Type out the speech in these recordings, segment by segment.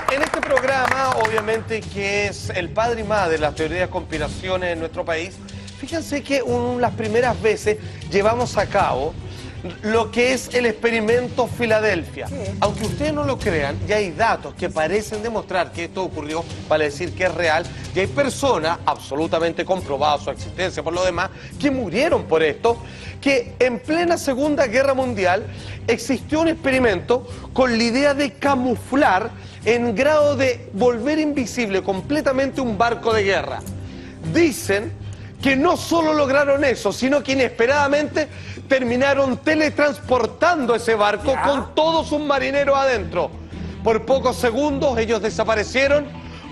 En este programa, obviamente, que es el padre y madre de las teorías de conspiraciones en nuestro país, fíjense que las primeras veces llevamos a cabo lo que es el experimento Filadelfia. Aunque ustedes no lo crean, ya hay datos que parecen demostrar que esto ocurrió para decir que es real, y hay personas, absolutamente comprobadas su existencia por lo demás, que murieron por esto, que en plena Segunda Guerra Mundial existió un experimento con la idea de camuflar en grado de volver invisible completamente un barco de guerra. Dicen que no solo lograron eso, sino que inesperadamente terminaron teletransportando ese barco con todos sus marineros adentro. Por pocos segundos ellos desaparecieron,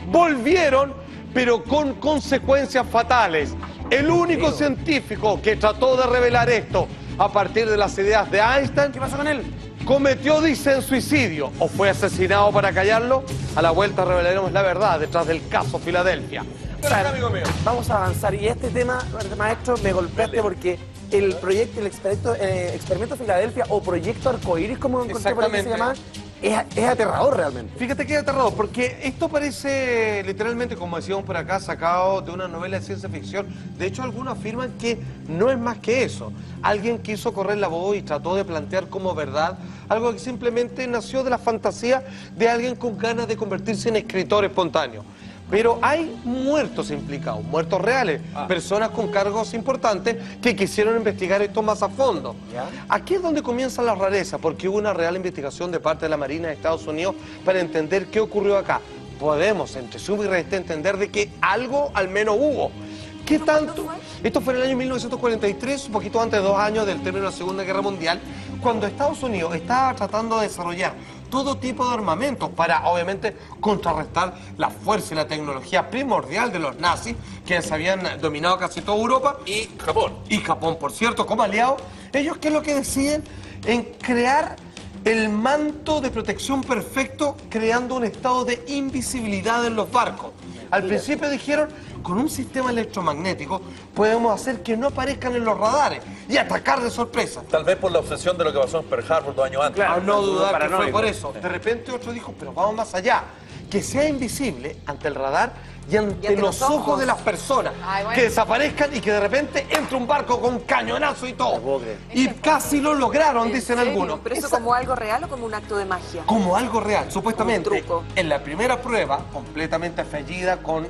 volvieron, pero con consecuencias fatales. El único científico que trató de revelar esto a partir de las ideas de Einstein, ¿qué pasó con él? Cometió, dicen, suicidio o fue asesinado para callarlo. A la vuelta revelaremos la verdad detrás del caso Filadelfia. Amigo mío, vamos a avanzar. Y este tema, maestro, me golpeaste porque el proyecto, el experimento Filadelfia o proyecto Arcoíris, como encontré por aquí se llama, es aterrador realmente. Fíjate que es aterrador, porque esto parece literalmente, como decíamos por acá, sacado de una novela de ciencia ficción. De hecho, algunos afirman que no es más que eso. Alguien quiso correr la voz y trató de plantear como verdad algo que simplemente nació de la fantasía de alguien con ganas de convertirse en escritor espontáneo. Pero hay muertos implicados, muertos reales, personas con cargos importantes que quisieron investigar esto más a fondo. Aquí es donde comienza la rareza, porque hubo una real investigación de parte de la Marina de Estados Unidos para entender qué ocurrió acá. Podemos, entre suma y resta, entender de que algo al menos hubo. ¿Qué tanto? Esto fue en el año 1943, un poquito antes de 2 años del término de la Segunda Guerra Mundial, cuando Estados Unidos estaba tratando de desarrollar todo tipo de armamentos para, obviamente, contrarrestar la fuerza y la tecnología primordial de los nazis, que se habían dominado casi toda Europa. Y Japón. Y Japón, por cierto, como aliado. Ellos, ¿qué es lo que deciden? En crear el manto de protección perfecto, creando un estado de invisibilidad en los barcos. Al principio dijeron, con un sistema electromagnético podemos hacer que no aparezcan en los radares y atacar de sorpresa. Tal vez por la obsesión de lo que pasó en Pearl Harbor 2 años antes. Claro, no dudar que fue por eso. De repente otro dijo, pero vamos más allá. Que sea invisible ante el radar y ante los ojos de las personas. Que desaparezcan y que de repente entre un barco con cañonazo y todo. Y casi lo lograron, dicen algunos. ¿Pero eso como algo real o como un acto de magia? Como algo real, supuestamente. Un truco. En la primera prueba, completamente fallida, con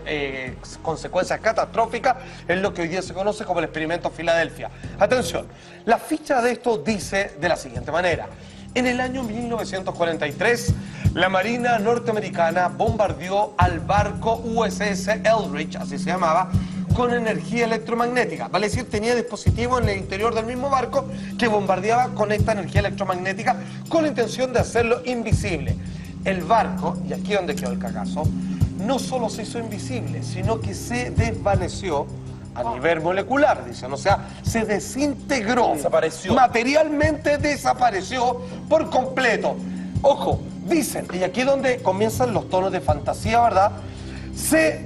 consecuencias catastróficas, es lo que hoy día se conoce como el experimento Filadelfia. Atención, la ficha de esto dice de la siguiente manera. En el año 1943, la Marina norteamericana bombardeó al barco USS Eldridge, así se llamaba, con energía electromagnética. Vale decir, tenía dispositivos en el interior del mismo barco que bombardeaba con esta energía electromagnética con la intención de hacerlo invisible. El barco, y aquí es donde quedó el cagazo, no solo se hizo invisible, sino que se desvaneció a nivel molecular, dicen, o sea, se desintegró. Desapareció. Materialmente desapareció por completo. Ojo, dicen, y aquí es donde comienzan los tonos de fantasía, ¿verdad? Se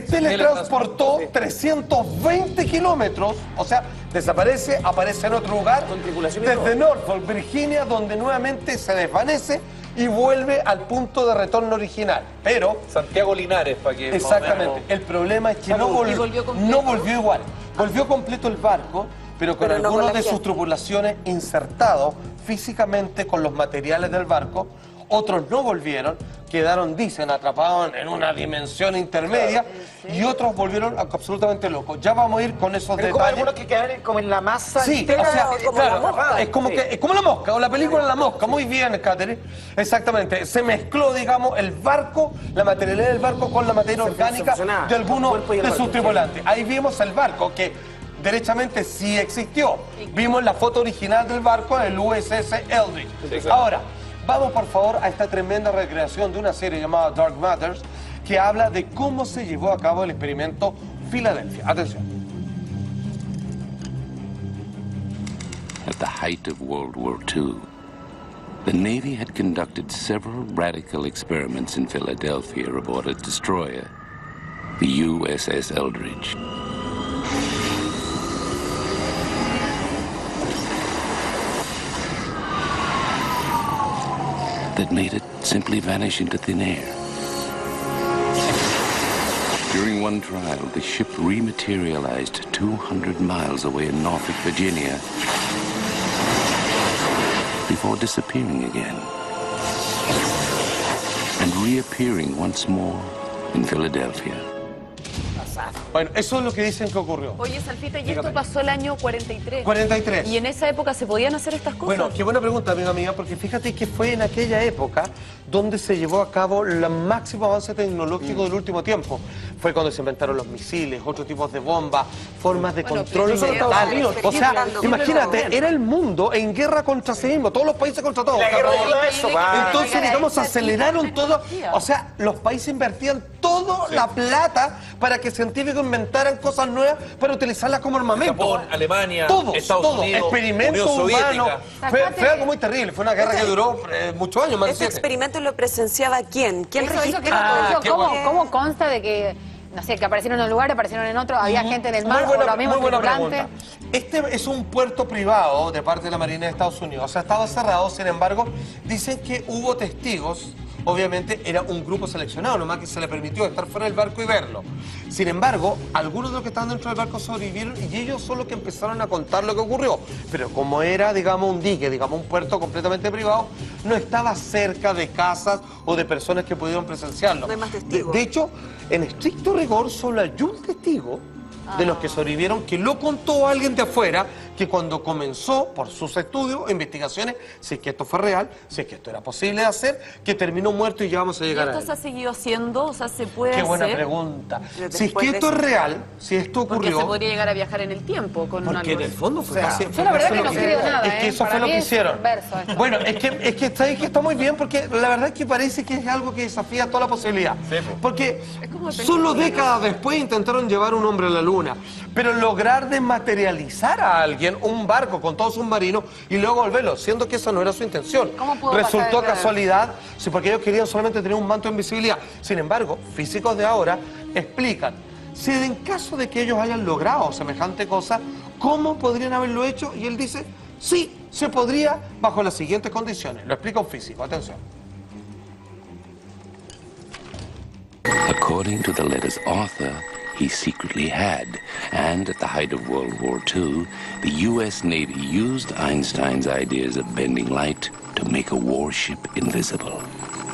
teletransportó 320 kilómetros, o sea, desaparece, aparece en otro lugar, Con tripulación y todo. desde Norfolk, Virginia, donde nuevamente se desvanece y vuelve al punto de retorno original. Pero Santiago Linares, para que... exactamente. El problema es que no volvió igual. Volvió completo el barco, pero con Pero no algunos con la de sus gente. tripulaciones insertados físicamente con los materiales del barco. Otros no volvieron, quedaron, dicen, atrapados en una dimensión intermedia, y otros volvieron absolutamente locos. Ya vamos a ir con esos Pero como detalles. algunos que quedan como en la masa Sí, entera, o sea, como claro, la mosca. es como, es como la mosca, o la película La Mosca. Muy bien, Catherine. Exactamente. Se mezcló, digamos, el barco, la materialidad del barco con la materia orgánica fusionaba de algunos el cuerpo y el de barco, sus tripulantes. Ahí vimos el barco que derechamente sí existió. Vimos la foto original del barco, el USS Eldridge. Sí. Ahora, vamos por favor a esta tremenda recreación de una serie llamada Dark Matters, que habla de cómo se llevó a cabo el experimento Filadelfia. Atención. At the height of World War II, the Navy had conducted several radical experiments in Philadelphia aboard a destroyer, the USS Eldridge. That made it simply vanish into thin air. During one trial, the ship rematerialized 200 miles away in Norfolk, Virginia, before disappearing again and reappearing once more in Philadelphia. Bueno, eso es lo que dicen que ocurrió. Oye, Salfita, y esto pasó el año 43. 43. ¿Y en esa época se podían hacer estas cosas? Bueno, qué buena pregunta, amiga mía, porque fíjate que fue en aquella época donde se llevó a cabo el máximo avance tecnológico del último tiempo. Fue cuando se inventaron los misiles, otros tipos de bombas, formas de control mental. O sea, imagínate, era el mundo en guerra contra sí mismo, todos los países contra todos. Entonces, digamos, aceleraron todo. O sea, los países invertían toda la plata para que científicos inventaran cosas nuevas para utilizarlas como armamento. Japón, Alemania, Todos, Estados Unidos, experimentos Unión humanos. Soviética. Fue algo muy terrible, fue una guerra que duró muchos años, más de ¿Este 7. experimento lo presenciaba quién? ¿Quién Eso, ¿cómo consta de que, no sé, que aparecieron en un lugar, aparecieron en otro, había gente en el mar, o lo mismo muy buena tripulante? pregunta. Este es un puerto privado de parte de la Marina de Estados Unidos. O sea, estaba cerrado, sin embargo, dicen que hubo testigos. Obviamente era un grupo seleccionado, nomás que se le permitió estar fuera del barco y verlo. Sin embargo, algunos de los que estaban dentro del barco sobrevivieron y ellos son los que empezaron a contar lo que ocurrió. Pero como era, digamos, un dique, digamos, un puerto completamente privado, no estaba cerca de casas o de personas que pudieron presenciarlo. No hay más testigos. De hecho, en estricto rigor, solo hay un testigo de los que sobrevivieron, que lo contó alguien de afuera, que cuando comenzó por sus estudios e investigaciones, si es que esto fue real, si es que esto era posible de hacer, que terminó muerto y ya vamos a ¿Y llegar a esto él. se ha seguido haciendo? O sea, ¿se puede Qué hacer? buena pregunta. Pero Si es después que de esto es eso- real, si esto Porque ocurrió... se podría llegar a viajar en el tiempo con una Porque en luz. el fondo fue casi... Yo la verdad que no fue creo nada, Es que eso Para fue lo mí que es hicieron. perverso esto. Bueno, es que está muy bien porque la verdad es que parece que es algo que desafía toda la posibilidad. Porque como de solo película, décadas después intentaron llevar un hombre a la luna, pero lograr desmaterializar a alguien, un barco con todos sus marinos, y luego volverlo, siendo que esa no era su intención. ¿Cómo pudo pasar Resultó eso? casualidad, sí, porque ellos querían solamente tener un manto de invisibilidad. Sin embargo, físicos de ahora explican, si en caso de que ellos hayan logrado semejante cosa, ¿cómo podrían haberlo hecho? Y él dice, sí, se podría bajo las siguientes condiciones. Lo explica un físico, atención. According to the letter's author, he secretly had, and at the height of World War II, the U.S. Navy used Einstein's ideas of bending light to make a warship invisible.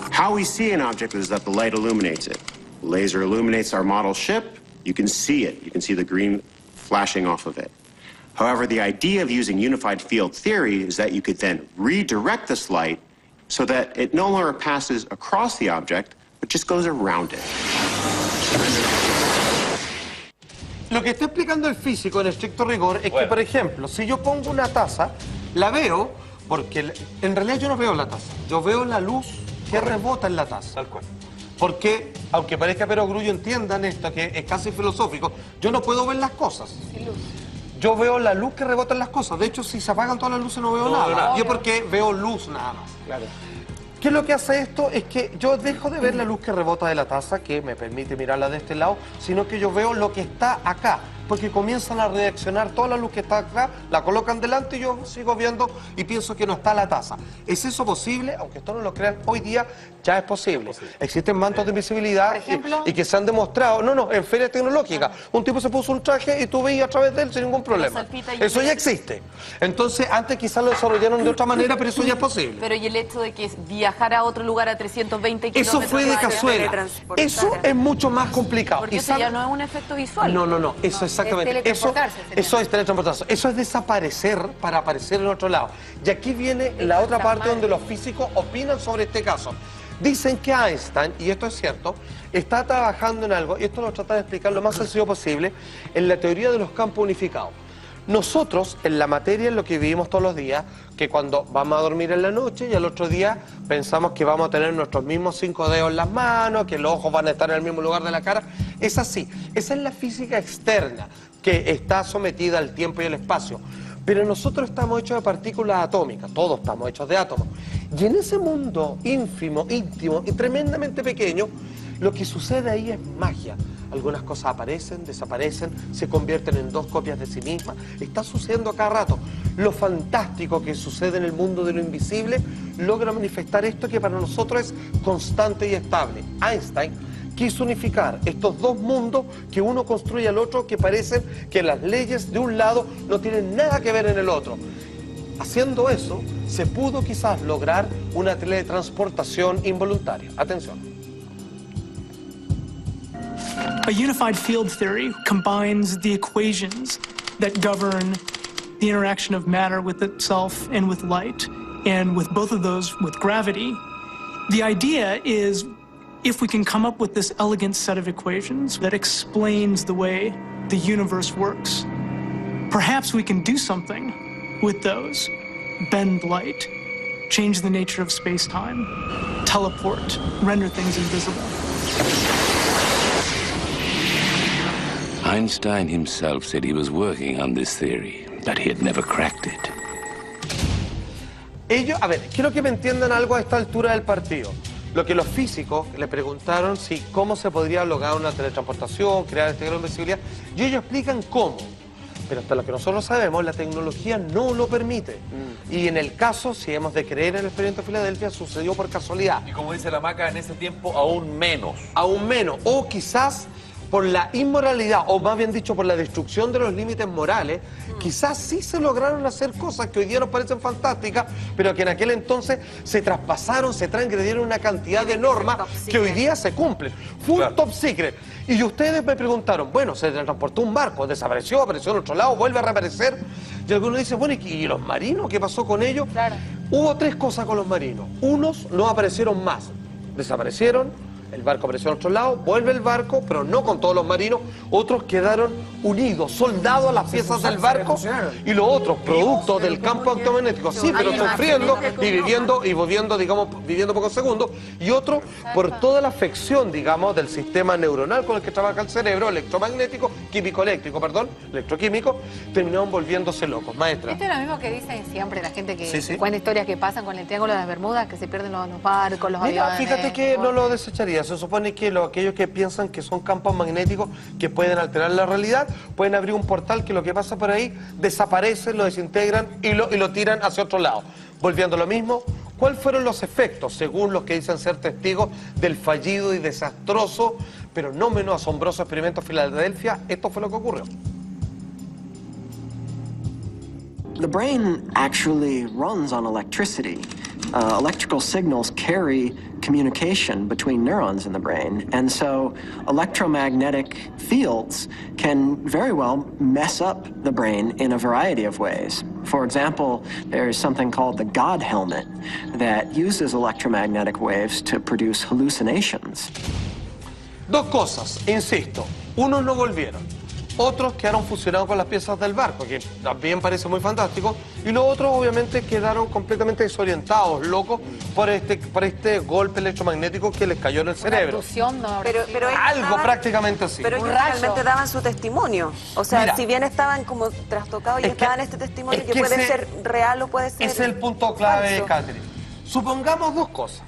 How we see an object is that the light illuminates it. The laser illuminates our model ship. You can see it. You can see the green flashing off of it. However, the idea of using unified field theory is that you could then redirect this light so that it no longer passes across the object, but just goes around it. Lo que está explicando el físico en estricto rigor es que, por ejemplo, si yo pongo una taza, la veo, porque en realidad yo no veo la taza, yo veo la luz que rebota en la taza. Tal cual. Porque, aunque parezca perogrullo, entiendan esto, que es casi filosófico, yo no puedo ver las cosas. Yo veo la luz que rebota en las cosas. De hecho, si se apagan todas las luces no veo nada. Yo porque veo luz nada más. Claro. ¿Qué es lo que hace esto? Es que yo dejo de ver la luz que rebota de la taza, que me permite mirarla de este lado, sino que yo veo lo que está acá, porque comienzan a reaccionar toda la luz que está acá, la colocan delante y yo sigo viendo y pienso que no está la taza. ¿Es eso posible? Aunque esto no lo crean, hoy día ya es posible. Existen mantos de invisibilidad ¿Por ejemplo? y que se han demostrado, en ferias tecnológicas. Un tipo se puso un traje y tú veías a través de él sin ningún problema. Salpita, y Eso ya existe. Entonces, antes quizás lo desarrollaron de otra manera, pero eso ya es posible. Pero ¿y el hecho de que viajar a otro lugar a 320 Eso kilómetros? fue de vaya, cazuela. teletransportar? Eso es mucho más complicado. Porque ¿Y eso sabe? ya no es un efecto visual. No, eso exactamente. Es teletransportarse, sería. Eso es teletransportarse. Eso es desaparecer para aparecer en otro lado. Y aquí viene la otra parte donde los físicos opinan sobre este caso. Dicen que Einstein, y esto es cierto, está trabajando en algo, y esto lo trata de explicar lo más sencillo posible, en la teoría de los campos unificados. Nosotros, en la materia, en lo que vivimos todos los días, que cuando vamos a dormir en la noche y al otro día pensamos que vamos a tener nuestros mismos 5 dedos en las manos, que los ojos van a estar en el mismo lugar de la cara, es así. Esa es la física externa, que está sometida al tiempo y al espacio. Pero nosotros estamos hechos de partículas atómicas, todos estamos hechos de átomos. Y en ese mundo ínfimo, íntimo y tremendamente pequeño, lo que sucede ahí es magia. Algunas cosas aparecen, desaparecen, se convierten en dos copias de sí mismas. Está sucediendo a cada rato. Lo fantástico que sucede en el mundo de lo invisible logra manifestar esto que para nosotros es constante y estable. Einstein quiso unificar estos dos mundos que uno construye al otro, que parecen que las leyes de un lado no tienen nada que ver en el otro. Haciendo eso, se pudo quizás lograr una teletransportación involuntaria. Atención. A unified field theory combines the equations that govern the interaction of matter with itself and with light, and with both of those with gravity. The idea is, if we can come up with this elegant set of equations that explains the way the universe works, perhaps we can do something with those. Bend light, change the nature of space-time, teleport, render things invisible. Einstein himself said he was working on this theory, but he had never cracked it. Ellos, a ver, quiero que me entiendan algo a esta altura del partido. Lo que los físicos le preguntaron si cómo se podría lograr una teletransportación, crear este grado de invisibilidad, y ellos explican cómo. Pero hasta lo que nosotros sabemos, la tecnología no lo permite. Y en el caso, si hemos de creer en el experimento de Filadelfia, sucedió por casualidad. Y como dice la Maca, en ese tiempo aún menos. Aún menos. O quizás por la inmoralidad, o más bien dicho, por la destrucción de los límites morales, quizás sí se lograron hacer cosas que hoy día nos parecen fantásticas, pero que en aquel entonces se traspasaron, se transgredieron una cantidad de normas que hoy día se cumplen. Fue un top secret. Y ustedes me preguntaron, bueno, se transportó un barco, desapareció, apareció en otro lado, vuelve a reaparecer. Y algunos dicen, bueno, ¿y los marinos? ¿Qué pasó con ellos? Claro. Hubo tres cosas con los marinos. Unos no aparecieron más, desaparecieron. El barco apareció en otro lado, vuelve el barco, pero no con todos los marinos. Otros quedaron unidos, soldados a las piezas del barco. Y los otros, producto del campo electromagnético, sí, pero sufriendo y viviendo y volviendo, digamos, viviendo pocos segundos. Y otros, por toda la afección, digamos, del sistema neuronal con el que trabaja el cerebro, electromagnético, químico-eléctrico, perdón, electroquímico, terminaron volviéndose locos. Maestra. Esto es lo mismo que dicen siempre la gente que Sí. cuenta historias que pasan con el Triángulo de las Bermudas, que se pierden los barcos, los Mira, aviones. fíjate que no lo desecharía. Se supone que aquellos que piensan que son campos magnéticos que pueden alterar la realidad, pueden abrir un portal que lo que pasa por ahí desaparece, lo desintegran y lo tiran hacia otro lado. Volviendo a lo mismo, ¿cuáles fueron los efectos, según los que dicen ser testigos del fallido y desastroso, pero no menos asombroso experimento de Filadelfia? Esto fue lo que ocurrió. The brain actually runs on electricity. Electrical signals carry communication between neurons in the brain, and so electromagnetic fields can very well mess up the brain in a variety of ways. For example, there's something called the God helmet that uses electromagnetic waves to produce hallucinations. Dos cosas, insisto, unos no volvieron. Otros quedaron fusionados con las piezas del barco, que también parece muy fantástico, y los otros obviamente quedaron completamente desorientados, locos, por este golpe electromagnético que les cayó en el cerebro. Pero algo prácticamente así. Pero ellos realmente daban su testimonio. O sea, Mira, si bien estaban como trastocados y estaban este testimonio que puede ser real o puede ser Ese es el punto clave, falso. Catherine. Supongamos dos cosas.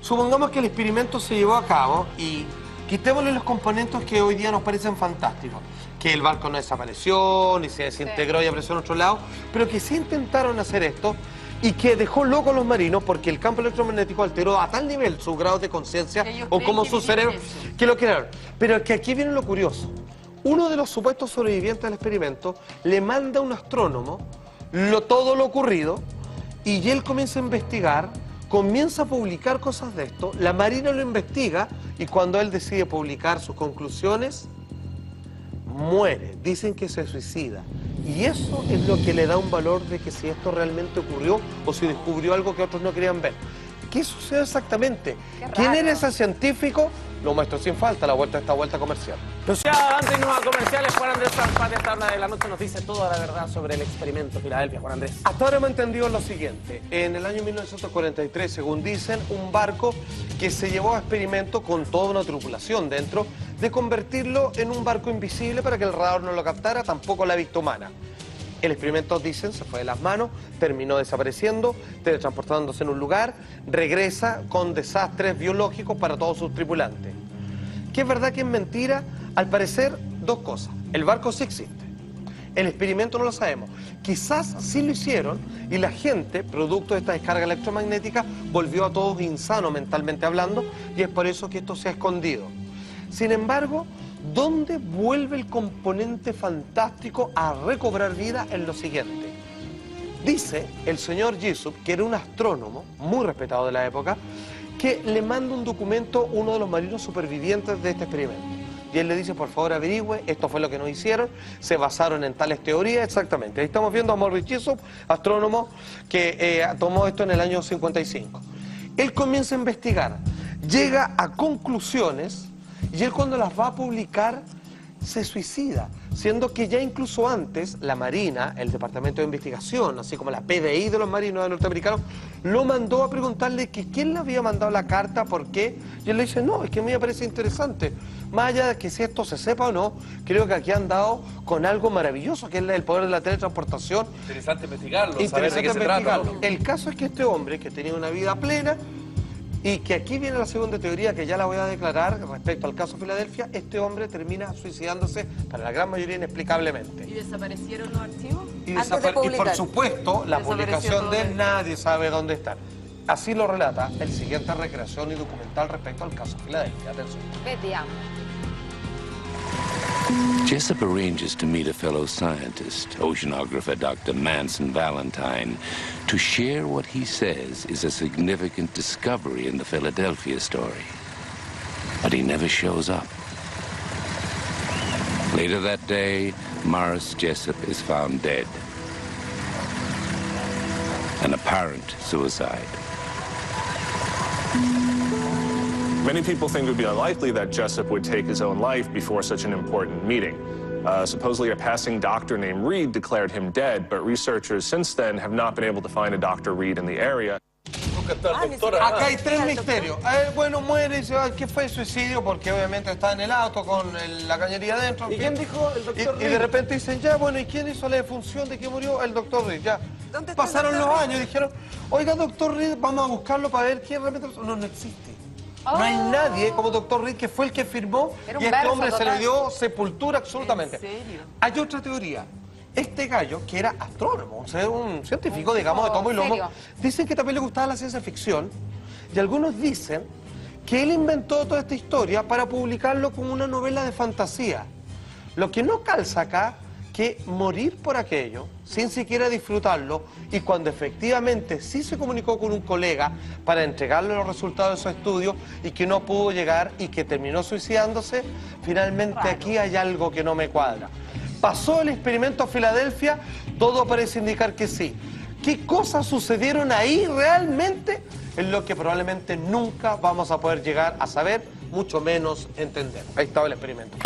Supongamos que el experimento se llevó a cabo y quitémosle los componentes que hoy día nos parecen fantásticos. Que el barco no desapareció, ni se desintegró y apareció en otro lado, pero que sí intentaron hacer esto y que dejó locos a los marinos porque el campo electromagnético alteró a tal nivel su grado de conciencia o como su cerebro que lo crearon. Pero que aquí viene lo curioso. Uno de los supuestos sobrevivientes del experimento le manda a un astrónomo todo lo ocurrido y él comienza a investigar, comienza a publicar cosas de esto, la Marina lo investiga y cuando él decide publicar sus conclusiones, muere, dicen que se suicida. Y eso es lo que le da un valor de que si esto realmente ocurrió o si descubrió algo que otros no querían ver. ¿Qué sucedió exactamente? ¿Quién era ese científico? Lo muestro sin falta, la vuelta a esta vuelta comercial. Pues ya antes de irnos a comerciales, Juan Andrés Zampati esta hora de la noche nos dice toda la verdad sobre el experimento Filadelfia. Juan Andrés. Hasta ahora me he entendido lo siguiente. En el año 1943, según dicen, un barco que se llevó a experimento con toda una tripulación dentro, de convertirlo en un barco invisible para que el radar no lo captara, tampoco la vista humana. El experimento, dicen, se fue de las manos, terminó desapareciendo, teletransportándose en un lugar, regresa con desastres biológicos para todos sus tripulantes. ¿Qué es verdad que es mentira? Al parecer, dos cosas. El barco sí existe. El experimento no lo sabemos. Quizás sí lo hicieron y la gente, producto de esta descarga electromagnética, volvió a todos insanos mentalmente hablando y es por eso que esto se ha escondido. Sin embargo, ¿dónde vuelve el componente fantástico a recobrar vida? En lo siguiente. Dice el señor Jessup, que era un astrónomo muy respetado de la época, que le manda un documento a uno de los marinos supervivientes de este experimento. Y él le dice, por favor, averigüe, esto fue lo que nos hicieron, se basaron en tales teorías, exactamente. Ahí estamos viendo a Morris Jessup, astrónomo, que tomó esto en el año 55. Él comienza a investigar, llega a conclusiones, y él cuando las va a publicar, se suicida, siendo que ya incluso antes la Marina, el Departamento de Investigación, así como la PDI de los marinos norteamericanos, lo mandó a preguntarle que quién le había mandado la carta, por qué, y él le dice, no, es que a mí me parece interesante, más allá de que si esto se sepa o no, creo que aquí han dado con algo maravilloso, que es el poder de la teletransportación. Interesante investigarlo, saber de qué se trata. El caso es que este hombre, que tenía una vida plena, y que aquí viene la segunda teoría que ya la voy a declarar respecto al caso Filadelfia, este hombre termina suicidándose para la gran mayoría inexplicablemente. ¿Y desaparecieron los archivos? Y por supuesto, la publicación de él nadie sabe dónde está. Así lo relata el siguiente recreación y documental respecto al caso Filadelfia. Atención. Veamos. Jessup arranges to meet a fellow scientist, oceanographer Dr. Manson Valentine, to share what he says is a significant discovery in the Philadelphia story. But he never shows up. Later that day, Morris Jessup is found dead. An apparent suicide. Many people think it would be unlikely that Jessup would take his own life before such an important meeting. Supposedly a passing doctor named Reed declared him dead, but researchers since then have not been able to find a Dr. Reed in the area. Acá hay tres misterios. Bueno, muere y dice, ¿qué fue suicidio? Porque obviamente está en el auto con la cañería adentro. ¿Y quién dijo? El doctor Reed. Y de repente dicen, ya, bueno, ¿y quién hizo la defunción de que murió? El doctor Reed, ya. Pasaron los años y dijeron, oiga, doctor Reed, vamos a buscarlo para ver quién realmente... No existe. No hay nadie como Dr. Reed, que fue el que firmó, y este hombre se le dio sepultura absolutamente. ¿En serio? Hay otra teoría. Este gallo, que era astrónomo, o sea, un científico, digamos, de tomo y lomo, dicen que también le gustaba la ciencia ficción, y algunos dicen que él inventó toda esta historia para publicarlo como una novela de fantasía. Lo que no calza acá, que morir por aquello, sin siquiera disfrutarlo, y cuando efectivamente sí se comunicó con un colega para entregarle los resultados de su estudio y que no pudo llegar y que terminó suicidándose, finalmente aquí hay algo que no me cuadra. ¿Pasó el experimento a Filadelfia? Todo parece indicar que sí. ¿Qué cosas sucedieron ahí realmente? Es lo que probablemente nunca vamos a poder llegar a saber, mucho menos entender. Ahí estaba el experimento.